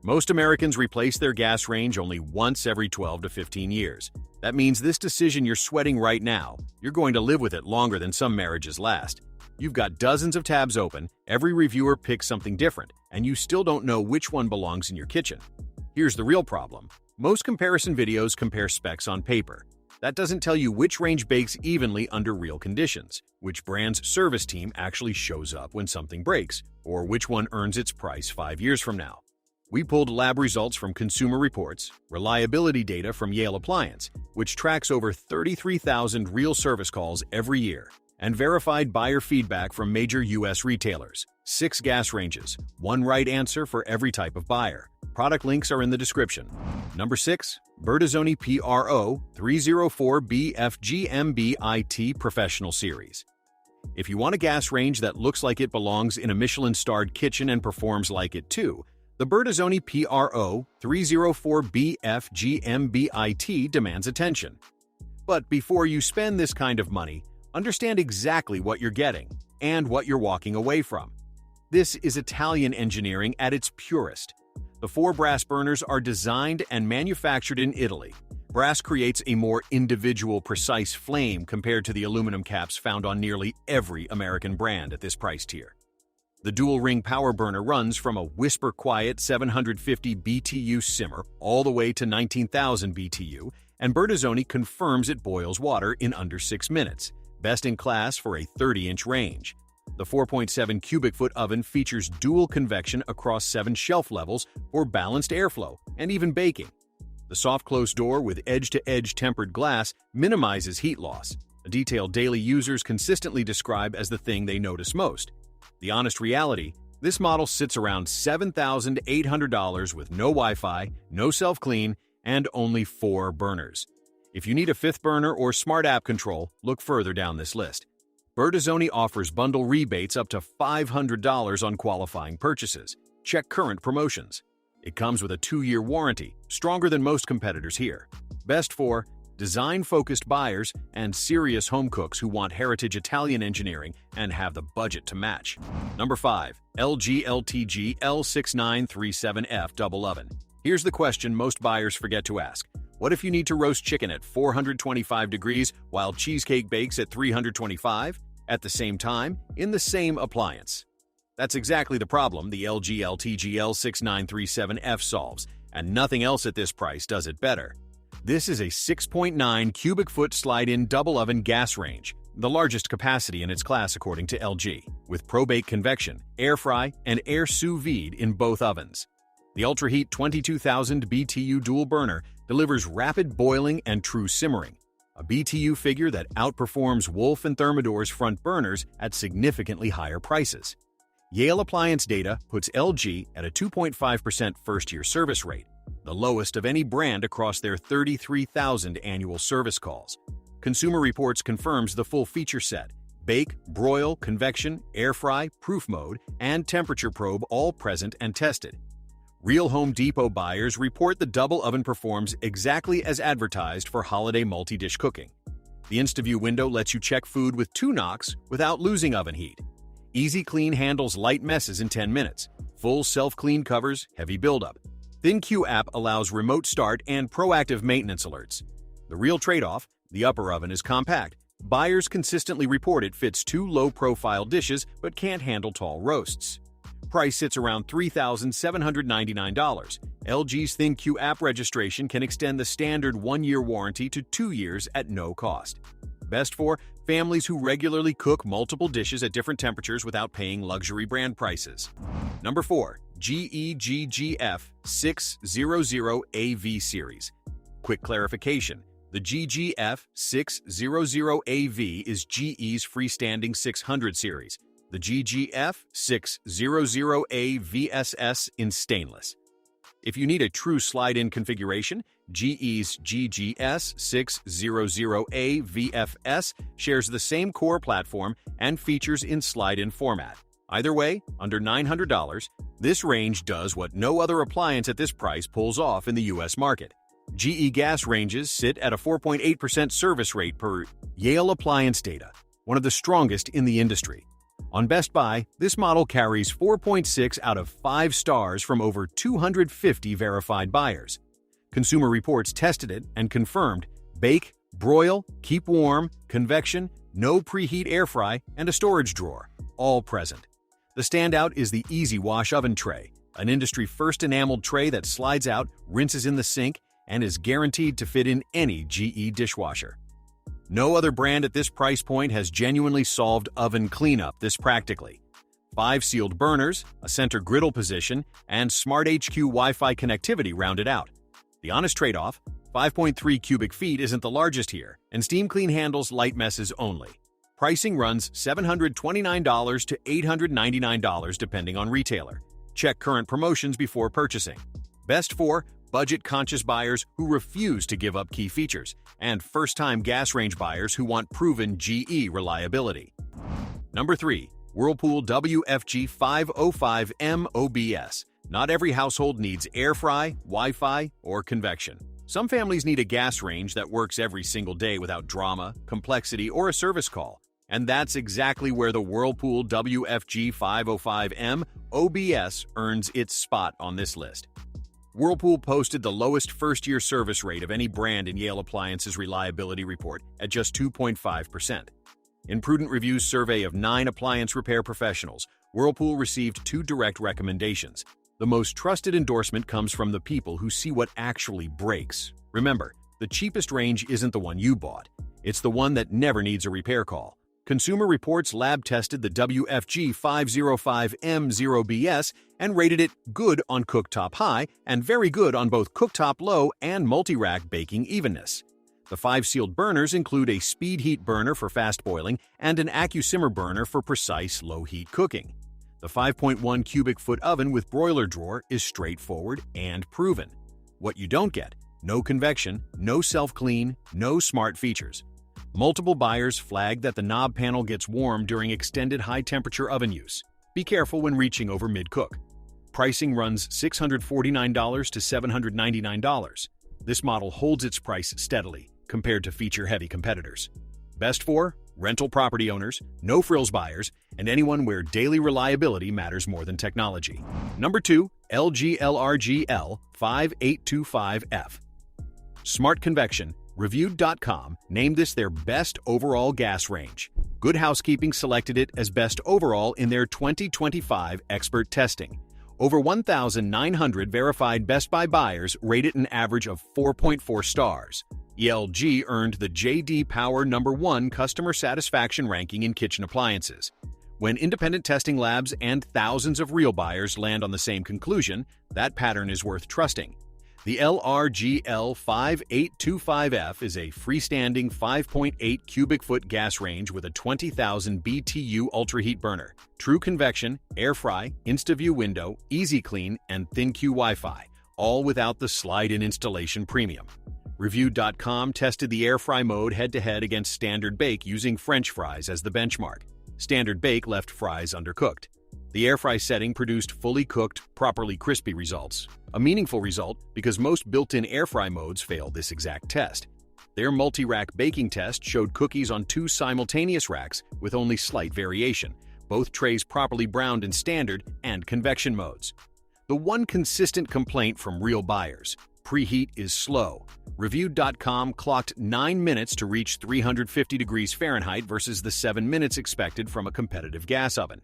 Most Americans replace their gas range only once every 12 to 15 years. That means this decision you're sweating right now, you're going to live with it longer than some marriages last. You've got dozens of tabs open, every reviewer picks something different, and you still don't know which one belongs in your kitchen. Here's the real problem. Most comparison videos compare specs on paper. That doesn't tell you which range bakes evenly under real conditions, which brand's service team actually shows up when something breaks, or which one earns its price 5 years from now. We pulled lab results from Consumer Reports, reliability data from Yale Appliance, which tracks over 33,000 real service calls every year, and verified buyer feedback from major U.S. retailers. 6 gas ranges, 1 right answer for every type of buyer. Product links are in the description. Number 6. Bertazzoni Pro 304BF GMBIT Professional Series. If you want a gas range that looks like it belongs in a Michelin-starred kitchen and performs like it too, the Bertazzoni Pro 304BF GMBIT demands attention. But before you spend this kind of money, understand exactly what you're getting and what you're walking away from. This is Italian engineering at its purest. The 4 brass burners are designed and manufactured in Italy. Brass creates a more individual, precise flame compared to the aluminum caps found on nearly every American brand at this price tier. The dual-ring power burner runs from a whisper-quiet 750 BTU simmer all the way to 19,000 BTU, and Bertazzoni confirms it boils water in under 6 minutes, best in class for a 30-inch range. The 4.7 cubic foot oven features dual convection across 7 shelf levels for balanced airflow and even baking. The soft-close door with edge-to-edge tempered glass minimizes heat loss, a detail daily users consistently describe as the thing they notice most. The honest reality, this model sits around $7,800 with no Wi-Fi, no self-clean, and only 4 burners. If you need a 5th burner or smart app control, look further down this list. Bertazzoni offers bundle rebates up to $500 on qualifying purchases. Check current promotions. It comes with a 2-year warranty, stronger than most competitors here. Best for design-focused buyers and serious home cooks who want heritage Italian engineering and have the budget to match. Number 5. LTGL6937F Double Oven. Here's the question most buyers forget to ask. What if you need to roast chicken at 425 degrees while cheesecake bakes at 325? At the same time, in the same appliance. That's exactly the problem the LG LTGL6937F solves, and nothing else at this price does it better. This is a 6.9 cubic foot slide-in double oven gas range, the largest capacity in its class according to LG, with pro-bake convection, air fry, and air sous vide in both ovens. The UltraHeat 22,000 BTU dual burner delivers rapid boiling and true simmering, a BTU figure that outperforms Wolf and Thermador's front burners at significantly higher prices. Yale Appliance data puts LG at a 2.5% first-year service rate, the lowest of any brand across their 33,000 annual service calls. Consumer Reports confirms the full feature set: bake, broil, convection, air fry, proof mode, and temperature probe all present and tested. Real Home Depot buyers report the double oven performs exactly as advertised for holiday multi-dish cooking. The InstaView window lets you check food with 2 knocks without losing oven heat. Easy Clean handles light messes in 10 minutes. Full self-clean covers heavy buildup. ThinQ app allows remote start and proactive maintenance alerts. The real trade-off, the upper oven is compact. Buyers consistently report it fits 2 low-profile dishes but can't handle tall roasts. Price sits around $3,799. LG's ThinQ app registration can extend the standard 1-year warranty to 2 years at no cost. Best for families who regularly cook multiple dishes at different temperatures without paying luxury brand prices. Number 4. GE GGF600AV Series. Quick clarification. The GGF600AV is GE's freestanding 600 series. The GGF600AVSS in stainless. If you need a true slide-in configuration, GE's GGF600AVFS shares the same core platform and features in slide-in format. Either way, under $900, this range does what no other appliance at this price pulls off in the U.S. market. GE gas ranges sit at a 4.8% service rate per Yale Appliance data, one of the strongest in the industry. On Best Buy, this model carries 4.6 out of 5 stars from over 250 verified buyers. Consumer Reports tested it and confirmed bake, broil, keep warm, convection, no preheat air fry, and a storage drawer, all present. The standout is the Easy Wash Oven Tray, an industry-first enameled tray that slides out, rinses in the sink, and is guaranteed to fit in any GE dishwasher. No other brand at this price point has genuinely solved oven cleanup this practically. 5 sealed burners, a center griddle position, and Smart HQ Wi-Fi connectivity round it out. The honest trade-off, 5.3 cubic feet isn't the largest here, and Steam Clean handles light messes only. Pricing runs $729 to $899 depending on retailer. Check current promotions before purchasing. Best for budget-conscious buyers who refuse to give up key features, and first-time gas range buyers who want proven GE reliability. Number 3. Whirlpool WFG505M0BS. Not every household needs air fry, Wi-Fi, or convection. Some families need a gas range that works every single day without drama, complexity, or a service call. And that's exactly where the Whirlpool WFG505M0BS earns its spot on this list. Whirlpool posted the lowest first-year service rate of any brand in Yale Appliances Reliability Report at just 2.5%. In Prudent Review's survey of 9 appliance repair professionals, Whirlpool received 2 direct recommendations. The most trusted endorsement comes from the people who see what actually breaks. Remember, the cheapest range isn't the one you bought. It's the one that never needs a repair call. Consumer Reports lab-tested the WFG505M0BS and rated it good on cooktop high and very good on both cooktop low and multi-rack baking evenness. The 5 sealed burners include a speed heat burner for fast boiling and an AccuSimmer burner for precise low-heat cooking. The 5.1 cubic foot oven with broiler drawer is straightforward and proven. What you don't get: no convection, no self-clean, no smart features. Multiple buyers flagged that the knob panel gets warm during extended high-temperature oven use. Be careful when reaching over mid-cook. Pricing runs $649 to $799. This model holds its price steadily compared to feature-heavy competitors. Best for rental property owners, no-frills buyers, and anyone where daily reliability matters more than technology. Number 2. LRGL5825F Smart Convection. Reviewed.com named this their best overall gas range. Good Housekeeping selected it as best overall in their 2025 expert testing. Over 1,900 verified Best Buy buyers rate it an average of 4.4 stars. ELG earned the J.D. Power #1 customer satisfaction ranking in kitchen appliances. When independent testing labs and thousands of real buyers land on the same conclusion, that pattern is worth trusting. The LRGL5825F is a freestanding 5.8 cubic foot gas range with a 20,000 BTU ultra-heat burner, true convection, air fry, InstaView window, easy clean, and ThinQ Wi-Fi, all without the slide-in installation premium. Reviewed.com tested the air fry mode head-to-head against standard bake using French fries as the benchmark. Standard bake left fries undercooked. The air fry setting produced fully cooked, properly crispy results. A meaningful result because most built-in air fry modes fail this exact test. Their multi-rack baking test showed cookies on 2 simultaneous racks with only slight variation, both trays properly browned in standard and convection modes. The one consistent complaint from real buyers: preheat is slow. Reviewed.com clocked 9 minutes to reach 350 degrees Fahrenheit versus the 7 minutes expected from a competitive gas oven.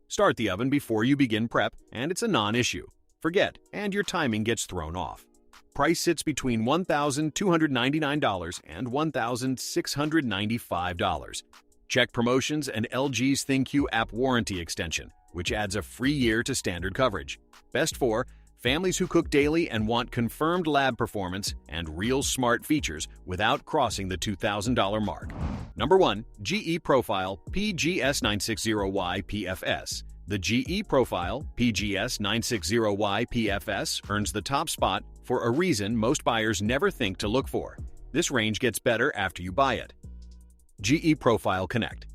Start the oven before you begin prep, and it's a non-issue. Forget, and your timing gets thrown off. Price sits between $1,299 and $1,695. Check promotions and LG's ThinQ app warranty extension, which adds a free year to standard coverage. Best for families who cook daily and want confirmed lab performance and real smart features without crossing the $2,000 mark. Number 1. GE Profile PGS960YPFS. The GE Profile PGS960YPFS earns the top spot for a reason most buyers never think to look for. This range gets better after you buy it. GE Profile Connect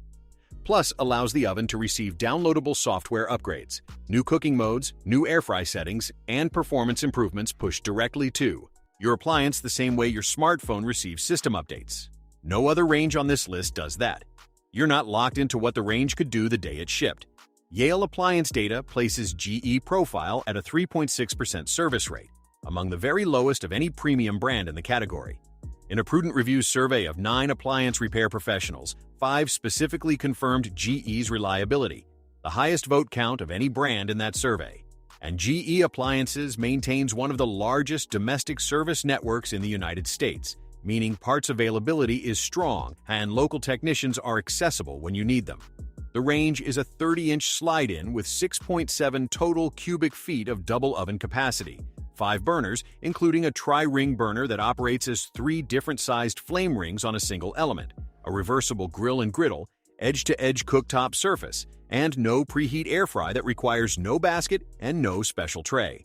Plus allows the oven to receive downloadable software upgrades, new cooking modes, new air fry settings, and performance improvements pushed directly to your appliance the same way your smartphone receives system updates. No other range on this list does that. You're not locked into what the range could do the day it shipped. Yale Appliance Data places GE Profile at a 3.6% service rate, among the very lowest of any premium brand in the category. In a Prudent Reviews survey of 9 appliance repair professionals, 5 specifically confirmed GE's reliability, the highest vote count of any brand in that survey. And GE Appliances maintains one of the largest domestic service networks in the United States, meaning parts availability is strong and local technicians are accessible when you need them. The range is a 30-inch slide-in with 6.7 total cubic feet of double oven capacity, 5 burners, including a tri-ring burner that operates as 3 different-sized flame rings on a single element, a reversible grill and griddle, edge-to-edge cooktop surface, and no preheat air fry that requires no basket and no special tray.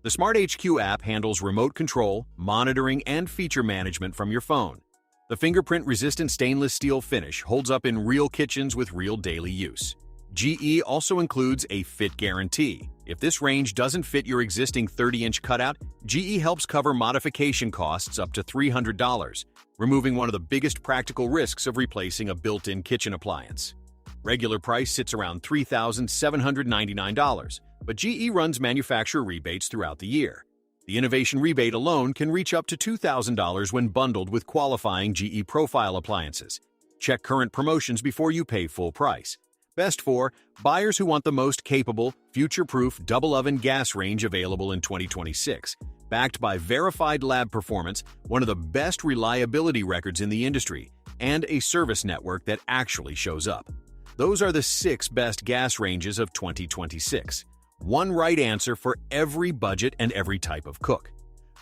The Smart HQ app handles remote control, monitoring, and feature management from your phone. The fingerprint-resistant stainless steel finish holds up in real kitchens with real daily use. GE also includes a fit guarantee. If this range doesn't fit your existing 30-inch cutout, GE helps cover modification costs up to $300, removing one of the biggest practical risks of replacing a built-in kitchen appliance. Regular price sits around $3,799, but GE runs manufacturer rebates throughout the year. The innovation rebate alone can reach up to $2,000 when bundled with qualifying GE Profile appliances. Check current promotions before you pay full price. Best for buyers who want the most capable, future-proof double oven gas range available in 2026, backed by verified lab performance, one of the best reliability records in the industry, and a service network that actually shows up. Those are the 6 best gas ranges of 2026. One right answer for every budget and every type of cook.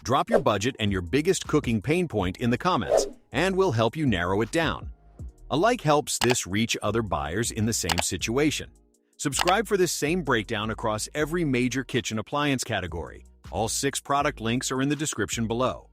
Drop your budget and your biggest cooking pain point in the comments, and we'll help you narrow it down. A like helps this reach other buyers in the same situation. Subscribe for this same breakdown across every major kitchen appliance category. All 6 product links are in the description below.